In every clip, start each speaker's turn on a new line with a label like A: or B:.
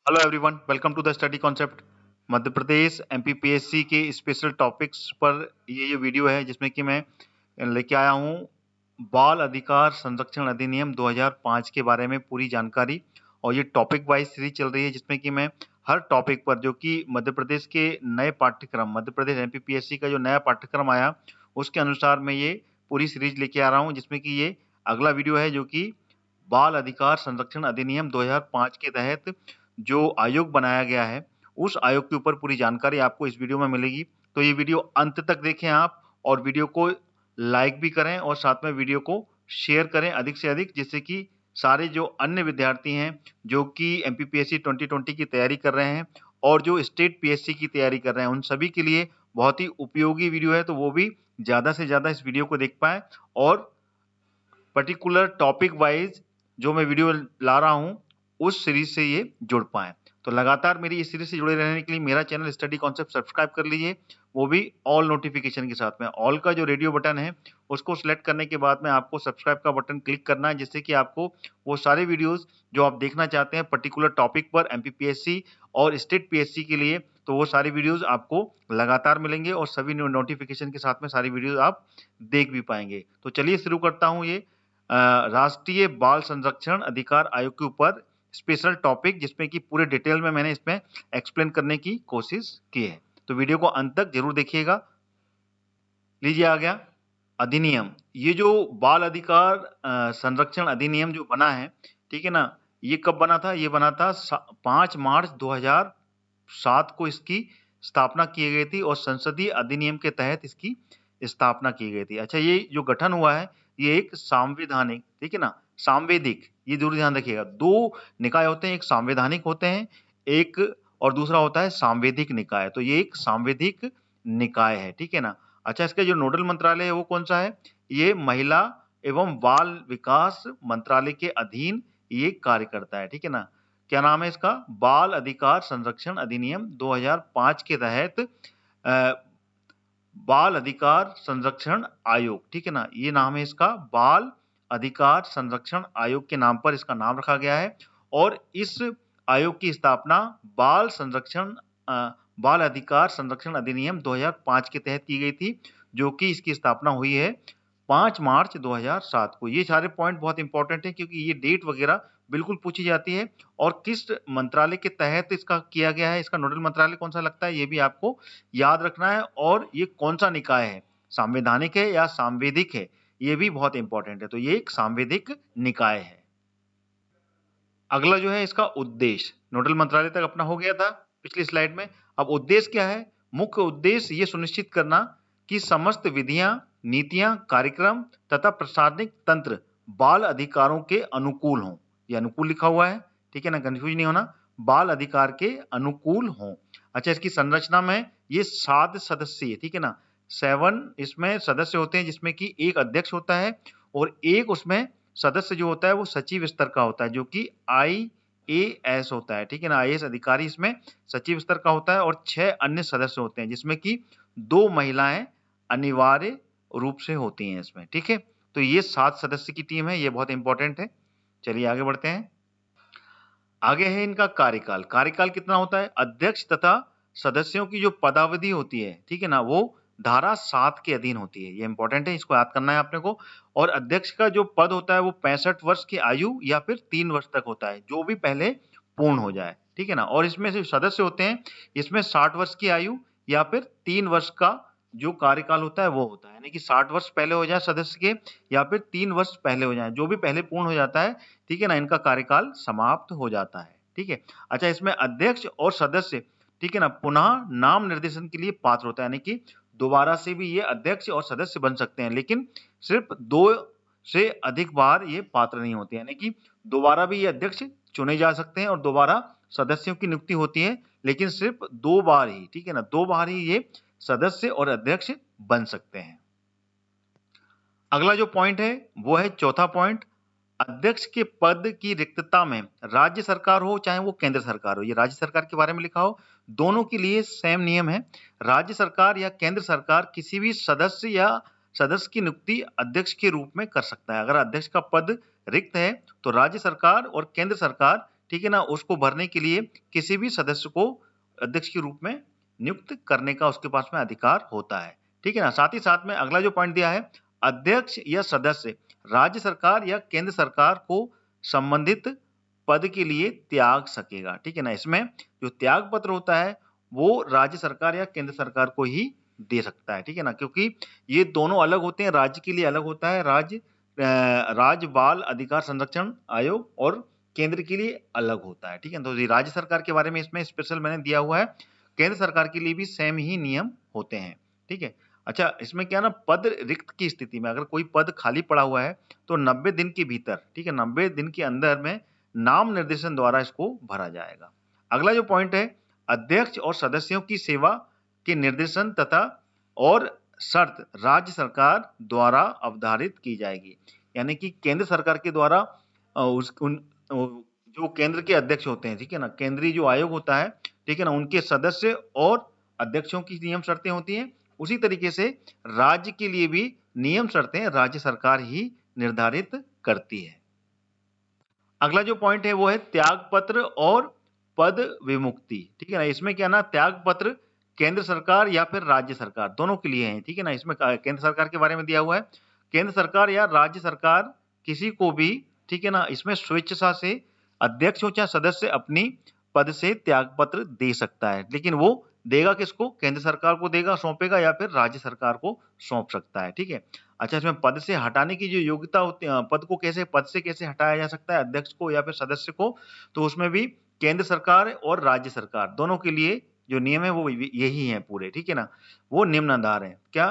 A: Hello everyone, welcome to the study concept. Madhya Pradesh MPPSC के special topics पर ये video है जिसमें कि मैं लेके आया हूँ बाल अधिकार संरक्षण अधिनियम 2005 के बारे में पूरी जानकारी। और ये टॉपिक वाइज सीरीज चल रही है जिसमें कि मैं हर टॉपिक पर जो कि मध्य प्रदेश के नए पाठ्यक्रम, मध्य प्रदेश एमपीपीएससी का जो नया पाठ्यक्रम आया उसके अनुसार मैं ये पूरी सीरीज लेके आ रहा हूँ, जिसमें कि ये अगला वीडियो है जो कि बाल अधिकार संरक्षण अधिनियम 2005 के तहत जो आयोग बनाया गया है उस आयोग के ऊपर पूरी जानकारी आपको इस वीडियो में मिलेगी। तो ये वीडियो अंत तक देखें आप, और वीडियो को लाइक भी करें और साथ में वीडियो को शेयर करें अधिक से अधिक, जिससे कि सारे जो अन्य विद्यार्थी हैं जो कि एमपीपीएससी 2020 की तैयारी कर रहे हैं और जो स्टेट पीएससी की तैयारी कर रहे हैं उन सभी के लिए बहुत ही उपयोगी वीडियो है। तो वो भी ज़्यादा से ज़्यादा इस वीडियो को देख पाएँ और पर्टिकुलर टॉपिक वाइज जो मैं वीडियो ला रहा हूँ उस सीरीज से ये जुड़ पाएँ। तो लगातार मेरी इस सीरीज से जुड़े रहने के लिए मेरा चैनल स्टडी कॉन्सेप्ट सब्सक्राइब कर लीजिए, वो भी ऑल नोटिफिकेशन के साथ में। ऑल का जो रेडियो बटन है उसको सिलेक्ट करने के बाद में आपको सब्सक्राइब का बटन क्लिक करना है, जिससे कि आपको वो सारे वीडियोस जो आप देखना चाहते हैं पर्टिकुलर टॉपिक पर एमपीपीएससी और स्टेट पीएससी के लिए, तो वो सारे वीडियोस आपको लगातार मिलेंगे और सभी नोटिफिकेशन के साथ में सारी वीडियोस आप देख भी पाएंगे। तो चलिए शुरू करता हूँ ये राष्ट्रीय बाल संरक्षण अधिकार आयोग के ऊपर स्पेशल टॉपिक, जिसमें कि पूरे डिटेल में मैंने इसमें एक्सप्लेन करने की कोशिश की है। तो वीडियो को अंत तक जरूर देखिएगा। लीजिए आ गया अधिनियम। ये जो बाल अधिकार संरक्षण अधिनियम जो बना है, ठीक है ना, ये कब बना था? ये बना था 5 मार्च 2007 को इसकी स्थापना की गई थी और संसदीय अधिनियम के तहत इसकी स्थापना की गई थी। अच्छा, ये जो गठन हुआ है ये एक सांविधानिक, ठीक है ना, सांवेदिक, ये जरूर ध्यान रखिएगा। दो निकाय होते हैं, एक संवैधानिक होते हैं एक, और दूसरा होता है सांवेदिक निकाय। तो ये एक सांवेदिक निकाय है, ठीक है ना। अच्छा, इसका जो नोडल मंत्रालय है वो कौन सा है? ये महिला एवं बाल विकास मंत्रालय के अधीन ये कार्य करता है, ठीक है ना। क्या नाम है इसका? बाल अधिकार संरक्षण अधिनियम 2005 के तहत बाल अधिकार संरक्षण आयोग, ठीक है ना, ये नाम है इसका। बाल अधिकार संरक्षण आयोग के नाम पर इसका नाम रखा गया है। और इस आयोग की स्थापना बाल अधिकार संरक्षण अधिनियम 2005 के तहत की गई थी, जो कि इसकी स्थापना हुई है 5 मार्च 2007 को। ये सारे पॉइंट बहुत इंपॉर्टेंट है क्योंकि ये डेट वगैरह बिल्कुल पूछी जाती है। और किस मंत्रालय के तहत इसका किया गया है, इसका नोडल मंत्रालय कौन सा लगता है, ये भी आपको याद रखना है। और ये कौन सा निकाय है, संवैधानिक है या सांवेदिक है, ये भी बहुत इंपॉर्टेंट है। तो ये एक सांवेदिक निकाय है। अगला जो है इसका उद्देश्य, नोडल मंत्रालय तक अपना हो गया था पिछली स्लाइड में। अब उद्देश्य क्या है? मुख्य उद्देश्य ये सुनिश्चित करना कि समस्त विधियां, नीतियां, कार्यक्रम तथा प्रशासनिक तंत्र बाल अधिकारों के अनुकूल हों। ये अनुकूल लिखा हुआ है, ठीक है ना, कंफ्यूज नहीं होना, बाल अधिकार के अनुकूल हों। अच्छा, इसकी संरचना में ये 7 सदस्य, ठीक है ना, 7 इसमें सदस्य होते हैं, जिसमें कि एक अध्यक्ष होता है और एक उसमें सदस्य जो होता है वो सचिव स्तर का होता है, जो कि आईएएस होता है, ठीक है ना, आईएएस अधिकारी इसमें सचिव स्तर का होता है। और 6 अन्य सदस्य होते हैं, जिसमें कि 2 महिलाएं अनिवार्य रूप से होती हैं इसमें, ठीक है। तो ये 7 सदस्य की टीम है, ये बहुत इंपॉर्टेंट है। चलिए आगे बढ़ते हैं। आगे है इनका कार्यकाल। कार्यकाल कितना होता है? अध्यक्ष तथा सदस्यों की जो पदावधि होती है, ठीक है ना, वो धारा 7 के अधीन होती है। ये इंपॉर्टेंट है, इसको याद करना है आपने को। और अध्यक्ष का जो पद होता है वो 65 वर्ष की आयु या फिर 3 वर्ष तक होता है, जो भी पहले पूर्ण हो जाए, ठीक है ना। और इसमें जो सदस्य होते हैं इसमें 60 वर्ष की आयु या फिर 3 वर्ष का जो कार्यकाल होता है वो होता है, यानी कि 60 वर्ष पहले हो जाए सदस्य के या फिर 3 वर्ष पहले हो जाए, जो भी पहले पूर्ण हो जाता है, ठीक है ना, इनका कार्यकाल समाप्त हो जाता है, ठीक है। अच्छा, इसमें अध्यक्ष और सदस्य, ठीक है ना, पुनः नाम निर्देशन के लिए पात्र होता है, यानी कि दोबारा से भी ये अध्यक्ष और सदस्य बन सकते हैं, लेकिन सिर्फ 2 से अधिक बार ये पात्र नहीं होते, यानी कि दोबारा भी ये अध्यक्ष चुने जा सकते हैं और दोबारा सदस्यों की नियुक्ति होती है, लेकिन सिर्फ 2 बार ही, ठीक है ना, 2 बार ही ये सदस्य और अध्यक्ष बन सकते हैं। अगला जो पॉइंट है वो है चौथा पॉइंट, अध्यक्ष के पद की रिक्तता में राज्य सरकार हो चाहे वो केंद्र सरकार हो, ये राज्य सरकार के बारे में लिखा हो, दोनों के लिए सेम नियम है। राज्य सरकार या केंद्र सरकार किसी भी सदस्य या सदस्य की नियुक्ति अध्यक्ष के रूप में कर सकता है। अगर अध्यक्ष का पद रिक्त है तो राज्य सरकार और केंद्र सरकार, ठीक है ना, उसको भरने के लिए किसी भी सदस्य को अध्यक्ष के रूप में नियुक्त करने का उसके पास में अधिकार होता है। ठीक है ना, साथ ही साथ में अगला जो पॉइंट दिया है, अध्यक्ष या सदस्य राज्य सरकार या केंद्र सरकार को संबंधित पद के लिए त्याग सकेगा। ठीक है ना, इसमें जो त्याग पत्र होता है वो राज्य सरकार या केंद्र सरकार को ही दे सकता है। ठीक है ना, क्योंकि ये दोनों अलग होते हैं, राज्य के लिए अलग होता है राज्य बाल अधिकार संरक्षण आयोग, और केंद्र के लिए अलग होता है। ठीक है, तो राज्य सरकार के बारे में इसमें स्पेशल मैंने दिया हुआ है, केंद्र सरकार के लिए भी सेम ही नियम होते हैं। ठीक है, अच्छा इसमें क्या ना, पद रिक्त की स्थिति में अगर कोई पद खाली पड़ा हुआ है तो 90 दिन के भीतर, ठीक है, 90 दिन के अंदर में नाम निर्देशन द्वारा इसको भरा जाएगा। अगला जो पॉइंट है, अध्यक्ष और सदस्यों की सेवा के निर्देशन तथा और शर्त राज्य सरकार द्वारा अवधारित की जाएगी। यानी कि केंद्र सरकार के द्वारा जो केंद्र के अध्यक्ष होते हैं, ठीक है ना, केंद्रीय जो आयोग होता है, ठीक है ना, उनके सदस्य और अध्यक्षों की नियम शर्तें होती हैं। उसी तरीके से राज्य के लिए भी नियम शर्तें राज्य सरकार ही निर्धारित करती है। अगला जो पॉइंट है वो है त्याग पत्र और पद विमुक्ति। ठीक है ना, इसमें क्या ना, त्याग पत्र केंद्र सरकार या फिर राज्य सरकार दोनों के लिए है। ठीक है ना, इसमें केंद्र सरकार के बारे में दिया हुआ है, केंद्र सरकार या राज्य सरकार किसी को भी, ठीक है ना, इसमें स्वेच्छा से अध्यक्ष हो चाहे सदस्य अपनी पद से त्याग पत्र दे सकता है, लेकिन वो देगा किसको, केंद्र सरकार को देगा, सौंपेगा, या फिर राज्य सरकार को सौंप सकता है। ठीक है, अच्छा इसमें पद से हटाने की जो योग्यता होती है, पद से कैसे हटाया जा सकता है अध्यक्ष को या फिर सदस्य को, तो उसमें भी केंद्र सरकार और राज्य सरकार दोनों के लिए जो नियम है वो यही है पूरे। ठीक है ना, वो निम्नाधार है। क्या,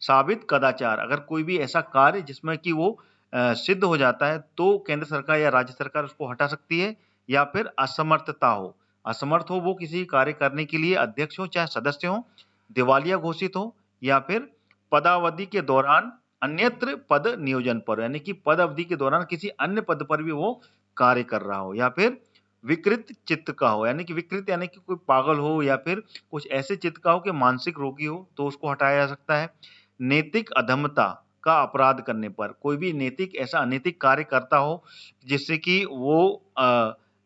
A: साबित कदाचार, अगर कोई भी ऐसा कार्य जिसमें कि वो सिद्ध हो जाता है तो केंद्र सरकार या राज्य सरकार उसको हटा सकती है, या फिर असमर्थता हो, असमर्थ हो वो किसी कार्य करने के लिए, अध्यक्ष हो चाहे सदस्य हो, दिवालिया घोषित हो, या फिर पदावधि के दौरान अन्यत्र पद नियोजन पर, यानी कि पद अवधि के दौरान किसी अन्य पद पर भी वो कार्य कर रहा हो, या फिर विकृत चित्त का हो, यानी कि विकृत यानी कि कोई पागल हो या फिर कुछ ऐसे चित्त का हो कि मानसिक रोगी हो, तो उसको हटाया जा सकता है। नैतिक अधमता का अपराध करने पर, कोई भी नैतिक ऐसा अनैतिक कार्य करता हो जिससे कि वो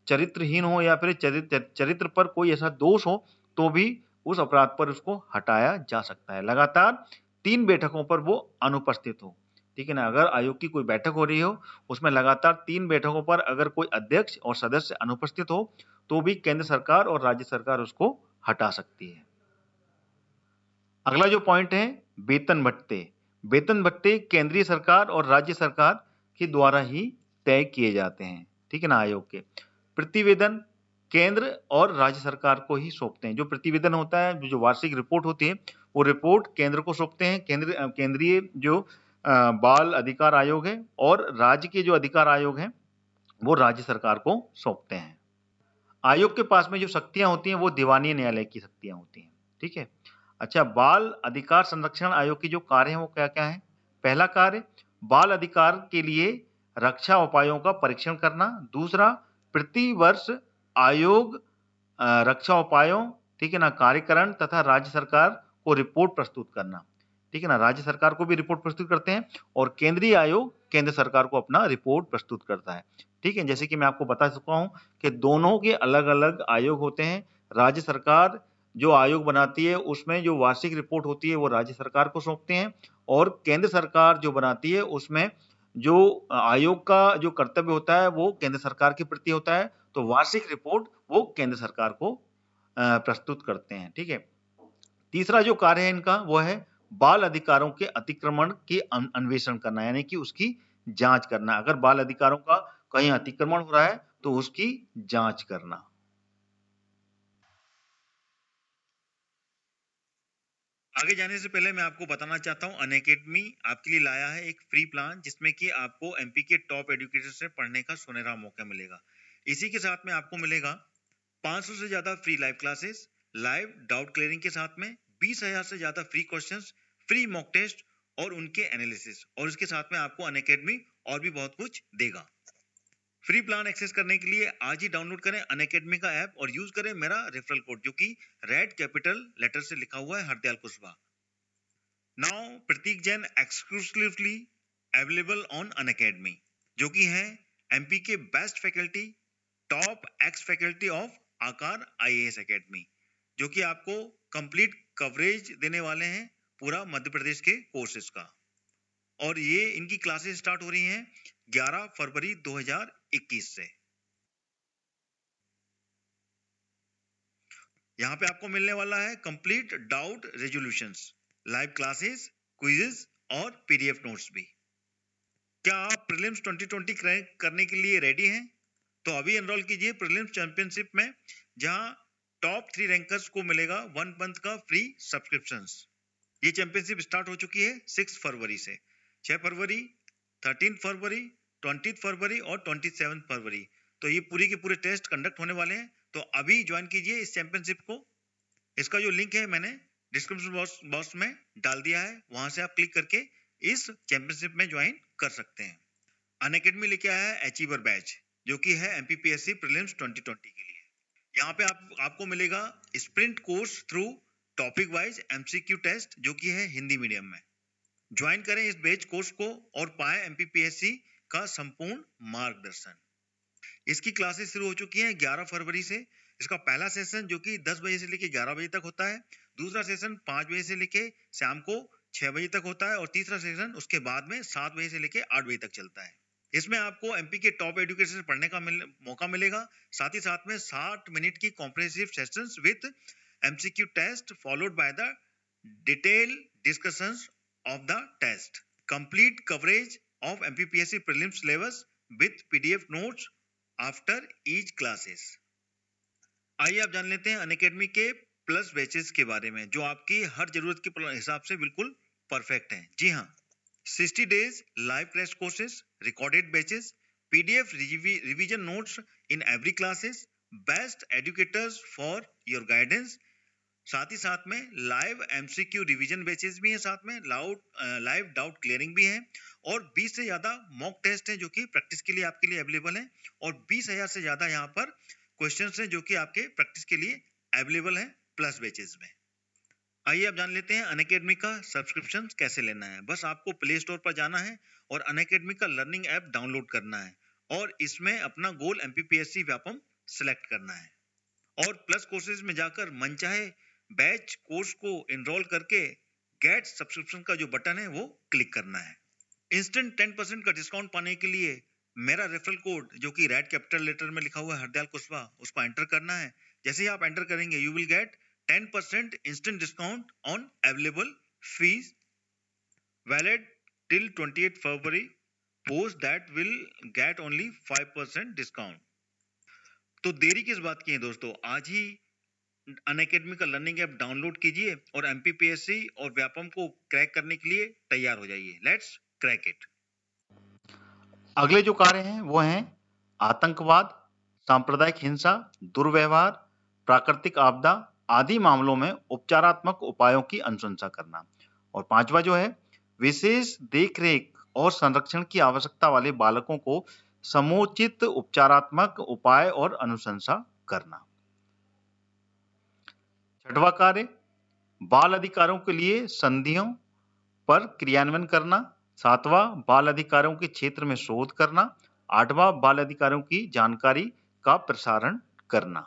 A: चरित्रहीन हो या फिर चरित्र पर कोई ऐसा दोष हो, तो भी उस अपराध पर उसको हटाया जा सकता है। लगातार 3 बैठकों पर वो अनुपस्थित हो। ठीक है ना, अगर आयोग की कोई बैठक हो रही हो, उसमें लगातार 3 बैठकों पर अगर कोई अध्यक्ष और सदस्य अनुपस्थित हो, तो भी केंद्र सरकार और राज्य सरकार उसको हटा सकती है। अगला जो पॉइंट है, वेतन भत्ते। वेतन भत्ते केंद्रीय सरकार और राज्य सरकार के द्वारा ही तय किए जाते हैं। ठीक है ना, आयोग के प्रतिवेदन केंद्र और राज्य सरकार को ही सौंपते हैं। जो प्रतिवेदन होता है, जो वार्षिक रिपोर्ट होती है, वो रिपोर्ट केंद्र को सौंपते हैं, केंद्रीय जो बाल अधिकार आयोग है, और राज्य के जो अधिकार आयोग हैं वो राज्य सरकार को सौंपते हैं। आयोग के पास में जो शक्तियां होती हैं वो दीवानी न्यायालय की शक्तियां होती हैं। ठीक है, अच्छा बाल अधिकार संरक्षण आयोग के जो कार्य हैं वो क्या क्या है। पहला कार्य, बाल अधिकार के लिए रक्षा उपायों का परीक्षण करना। दूसरा, प्रति वर्ष आयोग रक्षा उपायों, ठीक है ना, कार्यकरण तथा राज्य सरकार को रिपोर्ट प्रस्तुत करना। ठीक है ना, राज्य सरकार को भी रिपोर्ट प्रस्तुत करते हैं, और केंद्रीय आयोग केंद्र सरकार को अपना रिपोर्ट प्रस्तुत करता है। ठीक है, जैसे कि मैं आपको बता चुका हूं कि दोनों के अलग अलग आयोग होते हैं। राज्य सरकार जो आयोग बनाती है उसमें जो वार्षिक रिपोर्ट होती है वो राज्य सरकार को सौंपते हैं, और केंद्र सरकार जो बनाती है उसमें जो आयोग का जो कर्तव्य होता है वो केंद्र सरकार के प्रति होता है, तो वार्षिक रिपोर्ट वो केंद्र सरकार को प्रस्तुत करते हैं। ठीक है, तीसरा जो कार्य है इनका वो है बाल अधिकारों के अतिक्रमण के अन्वेषण करना, यानी कि उसकी जांच करना। अगर बाल अधिकारों का कहीं अतिक्रमण हो रहा है तो उसकी जांच करना। आगे जाने से पहले मैं आपको बताना चाहता हूं, अनअकैडमी आपके लिए लाया है एक फ्री प्लान, जिसमें कि आपको एमपी के टॉप एजुकेटर से पढ़ने का सुनहरा मौका मिलेगा। इसी के साथ में आपको मिलेगा 500 से ज्यादा free live classes, live doubt clearing के साथ में 20,000 से ज्यादा free questions, free mock test और उनके एनालिसिस, और इसके साथ में आपको अनअकैडमी और भी बहुत कुछ देगा। फ्री प्लान एक्सेस करने के लिए आज ही डाउनलोड करें अनअकैडमी का ऐप और यूज करें मेरा रेफरल कोड, जो कि रेड कैपिटल लेटर से लिखा हुआ है, Hardayal Kushwaha. Now Prateek Jain exclusively available on Unacademy, जो कि है एमपी के best faculty top ex faculty of Aakar IAS academy, जो कि आपको कंप्लीट कवरेज देने वाले हैं पूरा मध्य प्रदेश के कोर्सेज का। और ये इनकी क्लासेस स्टार्ट हो रही हैं 11 फरवरी 2021 से। यहाँ पे आपको मिलने वाला है complete doubt resolutions, live classes, quizzes और PDF नोट्स भी। क्या आप प्रीलिम्स 2020 क्रैक करने के लिए रेडी हैं? तो अभी एनरोल कीजिए प्रीलिम्स चैंपियनशिप में, जहां टॉप 3 रैंकर्स को मिलेगा 1 मंथ का फ्री सब्सक्रिप्शंस। ये चैंपियनशिप स्टार्ट हो चुकी है 6 फरवरी से। 6 फरवरी, 13 फरवरी, 20 फरवरी और 27 फरवरी, तो ये पूरी के पूरे टेस्ट कंडक्ट होने वाले हैं। तो अभी ज्वाइन कीजिए इस चैंपियनशिप को। इसका जो लिंक है मैंने डिस्क्रिप्शन बॉक्स में डाल दिया है, वहां से आप क्लिक करके इस चैंपियनशिप में ज्वाइन कर सकते हैं। अनअकैडमी लेके आया है अचीवर बैच, जो कि है MPPSC प्रीलिम्स 2020 के लिए। यहाँ पे आपको मिलेगा sprint course through topic wise MCQ test, जो कि है हिंदी मीडियम में। ज्वाइन करें इस बैच कोर्स को और पाएं MPPSC का संपूर्ण मार्गदर्शन। इसकी क्लासेस शुरू हो चुकी हैं 11 फरवरी से। इसका पहला सेशन जो कि 10 बजे से लेके 11 बजे तक होता है, दूसरा सेशन 5 बजे से लेके शाम को 6 बजे तक होता है और तीसरा सेशन उसके बाद में 7 बजे से लेके 8 बजे तक चलता है। इसमें आपको MP के टॉप एजुकेशन पढ़ने का मौका मिलेगा, साथ ही साथ में 60 मिनट की comprehensive sessions with MCQ test followed by the detail discussions of the test, complete coverage of MPPSC prelims syllabus with PDF notes after each classes। आइए आप जान लेते हैं अनअकैडमी के प्लस बैचेस के बारे में, जो आपकी हर जरूरत के हिसाब से बिल्कुल परफेक्ट हैं। जी हाँ, 60 days live crash courses, recorded batches, PDF revision notes in every classes, best educators for your guidance, साथ ही साथ में लाइव MCQ रिवीजन बैचेस भी हैं, साथ में लाइव डाउट क्लियरिंग भी है और 20 से ज्यादा मॉक टेस्ट हैं जो कि प्रैक्टिस के लिए आपके लिए अवेलेबल हैं और 20,000 से ज्यादा यहाँ पर क्वेश्चंस हैं जो कि आपके प्रैक्टिस के लिए अवेलेबल हैं प्लस बैचेस में। आइए अब जान लेते हैं अनअकैडमी का सब्सक्रिप्शन कैसे लेना है। बस आपको प्ले स्टोर पर जाना है और अनअकैडमी का लर्निंग ऐप डाउनलोड करना है और इसमें अपना गोल MPPSC व्यापम सिलेक्ट करना है और प्लस कोर्सेज में जाकर मनचाहे बैच कोर्स को एनरोल करके गेट सब्सक्रिप्शन का जो बटन है वो क्लिक करना है। इंस्टेंट 10% का डिस्काउंट पाने के लिए मेरा रेफरल कोड जो कि रेड कैपिटल लेटर में लिखा हुआ है हरदयाल कुशवाहा, उसको एंटर करना है। जैसे ही आप एंटर करेंगे you will get 10% instant discount on available fees valid till 28 February, post that will get only 5% discount. तो देरी किस बात की है दोस्तों, आज ही अनअकैडमी का लर्निंग ऐप डाउनलोड कीजिए और MPPSC और व्यापम को क्रैक करने के लिए तैयार हो जाइए। Let's crack it. अगले जो कार्य हैं वो हैं आतंकवाद, सांप्रदायिक हिंसा, दुर्व्यवहार, प्राकृतिक आपदा आदि मामलों में उपचारात्मक उपायों की अनुशंसा करना। और पांचवा जो है विशेष देखरेख और संरक्षण की आवश्यकता वाले बालकों को समुचित उपचारात्मक उपाय और अनुशंसा करना। छठवां कार्य बाल अधिकारों के लिए संधियों पर क्रियान्वयन करना। सातवां बाल अधिकारों के क्षेत्र में शोध करना। आठवां बाल अधिकारों की जानकारी का प्रसारण करना।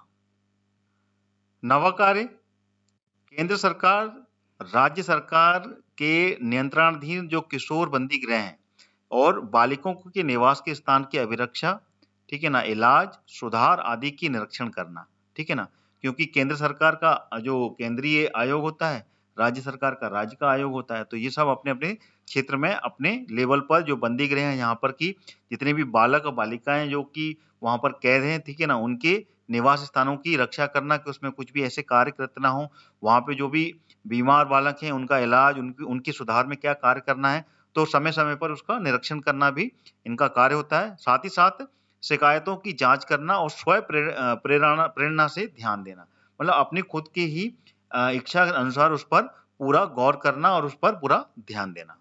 A: नवा कार्य केंद्र सरकार राज्य सरकार के नियंत्रणाधीन जो किशोर बंदी गृह हैं और बालिकों के निवास के स्थान की अभिरक्षा, ठीक है ना, इलाज, सुधार आदि की निरीक्षण करना, ठीक है ना, क्योंकि केंद्र सरकार का जो केंद्रीय आयोग होता है, राज्य सरकार का राज्य का आयोग होता है, तो ये सब अपने अपने क्षेत्र में अपने लेवल पर जो बंदी गृह हैं यहाँ पर की जितने भी बालक और बालिकाएं जो कि वहां पर कैद हैं, ठीक है ना, उनके निवास स्थानों की रक्षा करना कि उसमें कुछ भी ऐसे कार्य कृत ना हो। वहां पे जो भी बीमार बालक हैं उनका इलाज, उनकी सुधार में क्या कार्य करना है, तो समय समय पर उसका निरीक्षण करना भी इनका कार्य होता है। साथ ही साथ शिकायतों की जांच करना और स्वयं प्रेरणा से ध्यान देना, मतलब अपनी खुद की ही इच्छा के अनुसार उस पर पूरा गौर करना और उस पर पूरा ध्यान देना।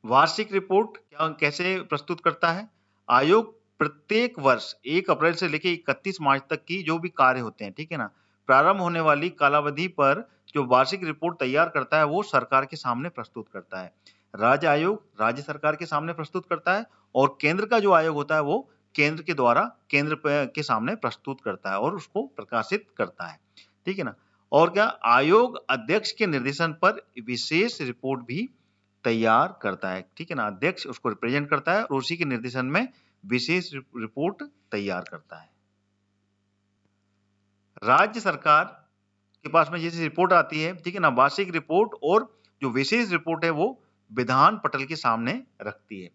A: वार्षिक रिपोर्ट कैसे प्रस्तुत करता है आयोग? प्रत्येक वर्ष 1 अप्रैल से लेकर 31 मार्च तक की जो भी कार्य होते हैं, ठीक है ना, प्रारंभ होने वाली कालावधि पर जो वार्षिक रिपोर्ट तैयार करता है वो सरकार के सामने प्रस्तुत करता है। राज्य आयोग राज्य सरकार के सामने प्रस्तुत करता है और केंद्र का जो आयोग होता है वो केंद्र के द्वारा के सामने प्रस्तुत करता है और उसको प्रकाशित करता है, ठीक है ना। और क्या, आयोग अध्यक्ष के निर्देशन पर विशेष रिपोर्ट भी तैयार करता है, ठीक है ना। अध्यक्ष उसको रिप्रेजेंट करता है और उसी के निर्देशन में विशेष रिपोर्ट तैयार करता है। राज्य सरकार के पास में जैसे रिपोर्ट आती है, ठीक है ना, वार्षिक रिपोर्ट और जो विशेष रिपोर्ट है वो विधान पटल के सामने रखती है,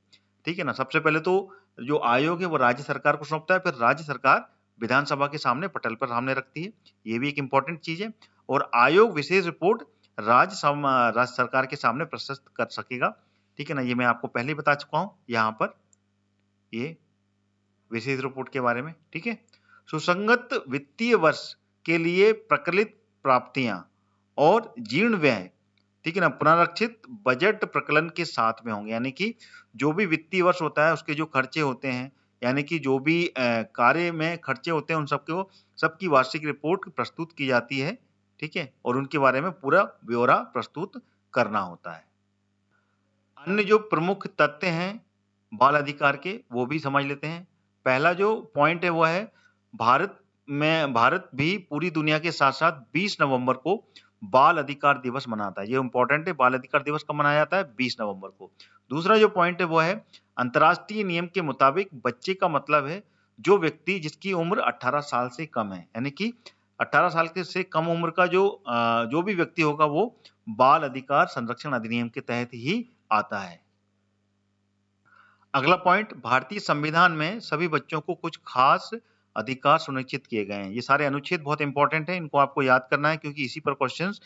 A: ठीक है ना। सबसे पहले तो जो आयोग है वो राज्य सरकार को सौंपता है, फिर राज्य सरकार विधानसभा के सामने पटल पर सामने रखती है, ये भी एक इंपॉर्टेंट चीज है। और आयोग विशेष रिपोर्ट राज्य सरकार के सामने प्रस्तुत कर सकेगा, ठीक है ना। ये मैं आपको पहले ही बता चुका हूं यहाँ पर ये विशेष रिपोर्ट के बारे में, ठीक है। सुसंगत वित्तीय वर्ष के लिए प्रकलित प्राप्तियां और जीर्ण व्यय, ठीक है ना, पुनरीक्षित बजट प्रकलन के साथ में होंगे, यानी कि जो भी वित्तीय वर्ष होता है उसके जो खर्चे होते हैं, यानी कि जो भी कार्य में खर्चे होते हैं उन सबकी वार्षिक रिपोर्ट प्रस्तुत की जाती है, ठीक है, और उनके बारे में पूरा ब्यौरा प्रस्तुत करना होता है। अन्य जो प्रमुख तथ्य हैं बाल अधिकार के वो भी समझ लेते हैं। पहला जो पॉइंट है वो है भारत भी पूरी दुनिया के साथ-साथ 20 नवंबर को बाल अधिकार दिवस मनाता है। ये इंपॉर्टेंट है, बाल अधिकार दिवस कब मनाया जाता है? 20 नवंबर को। दूसरा जो पॉइंट है वो है अंतर्राष्ट्रीय नियम के मुताबिक बच्चे का मतलब है जो व्यक्ति जिसकी उम्र 18 साल से कम है, यानी कि 18 साल के से कम उम्र का जो भी व्यक्ति होगा वो बाल अधिकार संरक्षण अधिनियम के तहत ही आता है। अगला पॉइंट, भारतीय संविधान में सभी बच्चों को कुछ खास अधिकार सुनिश्चित किए गए हैं। ये सारे अनुच्छेद बहुत इंपॉर्टेंट हैं, इनको आपको याद करना है क्योंकि इसी पर क्वेश्चंस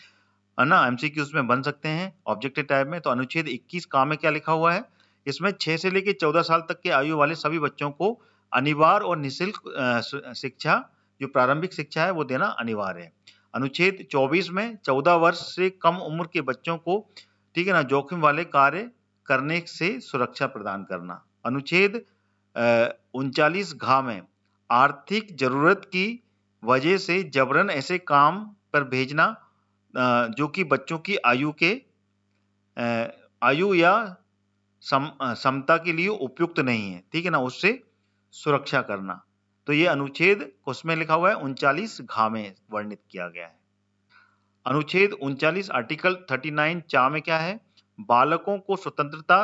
A: है ना एमसीक्यूज में बन सकते हैं ऑब्जेक्टिव टाइप में। तो अनुच्छेद 21 का में क्या लिखा हुआ है? इसमें 6 से लेकर 14 साल तक के आयु वाले सभी बच्चों को अनिवार्य और निःशुल्क शिक्षा, जो प्रारंभिक शिक्षा है वो देना अनिवार्य है। अनुच्छेद 24 में 14 वर्ष से कम उम्र के बच्चों को, ठीक है ना, जोखिम वाले कार्य करने से सुरक्षा प्रदान करना। अनुच्छेद 39 घ में आर्थिक जरूरत की वजह से जबरन ऐसे काम पर भेजना जो कि बच्चों की आयु या समता के लिए उपयुक्त नहीं है, ठीक है ना, उससे सुरक्षा करना। तो ये अनुच्छेद उसमें लिखा हुआ है 39 घ में वर्णित किया गया है। अनुच्छेद 39 आर्टिकल 39 चा में क्या है? बालकों को स्वतंत्रता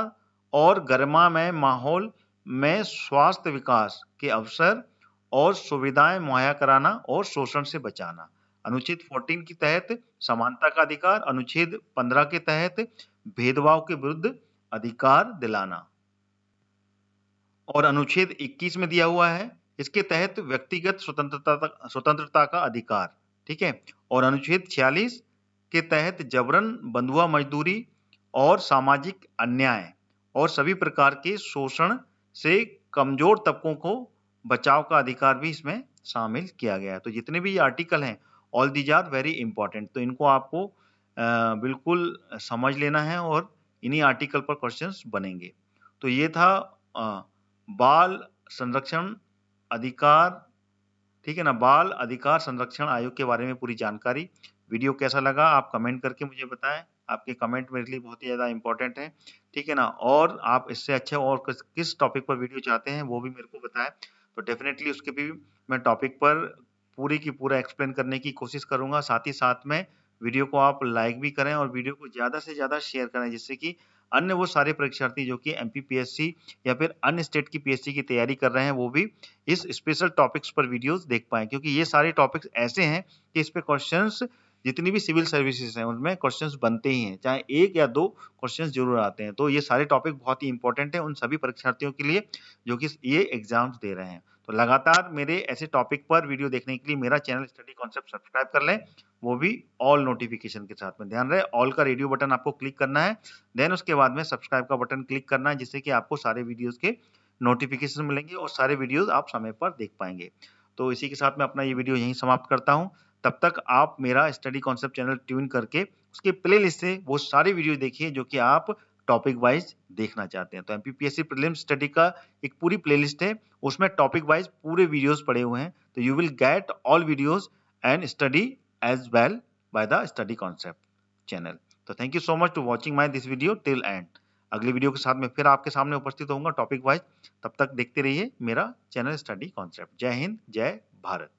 A: और गरिमामय माहौल में स्वास्थ्य विकास के अवसर और सुविधाएं मुहैया कराना और शोषण से बचाना। अनुच्छेद 14 के तहत समानता का अधिकार, अनुच्छेद 15 के तहत भेदभाव के विरुद्ध अधिकार दिलाना, और अनुच्छेद 21 में दिया हुआ है इसके तहत व्यक्तिगत स्वतंत्रता का अधिकार, ठीक है। और अनुच्छेद 46 के तहत जबरन बंधुआ मजदूरी और सामाजिक अन्याय और सभी प्रकार के शोषण से कमजोर तबकों को बचाव का अधिकार भी इसमें शामिल किया गया है। तो जितने भी ये आर्टिकल हैं all these are very important, तो इनको आपको बिल्कुल समझ लेना है और इन्हीं आर्टिकल पर क्वेश्चंस बनेंगे। तो ये था बाल संरक्षण अधिकार, ठीक है ना, बाल अधिकार संरक्षण आयोग के बारे में पूरी जानकारी। वीडियो कैसा लगा आप कमेंट करके मुझे बताएं, आपके कमेंट मेरे लिए बहुत ही ज़्यादा इंपॉर्टेंट है, ठीक है ना। और आप इससे अच्छे और किस टॉपिक पर वीडियो चाहते हैं वो भी मेरे को बताएं, तो डेफिनेटली उसके भी मैं टॉपिक पर पूरी की पूरा एक्सप्लेन करने की कोशिश करूंगा। साथ ही साथ में वीडियो को आप लाइक भी करें और वीडियो को ज़्यादा से ज़्यादा शेयर करें, जिससे कि अन्य वो सारे परीक्षार्थी जो कि एमपीपीएससी या फिर अन्य स्टेट की पीएससी की तैयारी कर रहे हैं वो भी इस स्पेशल टॉपिक्स पर वीडियोस देख पाएं, क्योंकि ये सारे टॉपिक्स ऐसे हैं कि इस पे क्वेश्चंस जितनी भी सिविल सर्विसेज हैं उनमें क्वेश्चंस बनते ही हैं, चाहे एक या दो क्वेश्चंस जरूर आते हैं। तो ये सारे टॉपिक बहुत ही इंपॉर्टेंट है उन सभी परीक्षार्थियों के लिए जो कि ये एग्जाम्स दे रहे हैं। तो लगातार मेरे ऐसे टॉपिक पर वीडियो देखने के लिए मेरा चैनल स्टडी कॉन्सेप्ट सब्सक्राइब कर लें, वो भी ऑल नोटिफिकेशन के साथ में। ध्यान रहे ऑल का रेडियो बटन आपको क्लिक करना है, देन उसके बाद में सब्सक्राइब का बटन क्लिक करना है, जिससे कि आपको सारे वीडियोस के नोटिफिकेशन मिलेंगे और सारे वीडियोस आप समय पर देख पाएंगे। तो इसी के साथ मैं अपना ये वीडियो यहीं समाप्त करता हूं। तब तक आप मेरा स्टडी कॉन्सेप्ट चैनल ट्यून करके उसके प्लेलिस्ट से वो सारे वीडियो देखिए जो कि आप टॉपिक वाइज देखना चाहते हैं। तो एमपीपीएससी प्रीलिम्स स्टडी का एक पूरी प्लेलिस्ट है, उसमें टॉपिक वाइज पूरे वीडियोस पड़े हुए हैं। तो you will get all videos and study as well by the study concept channel. So thank you so much to watching my this video till end. अगली वीडियो के साथ मैं फिर आपके सामने उपस्थित होऊंगा टॉपिक वाइज। तब तक देखते रहिए मेरा चैनल स्टडी कॉन्सेप्ट। जय हिंद, जय भारत।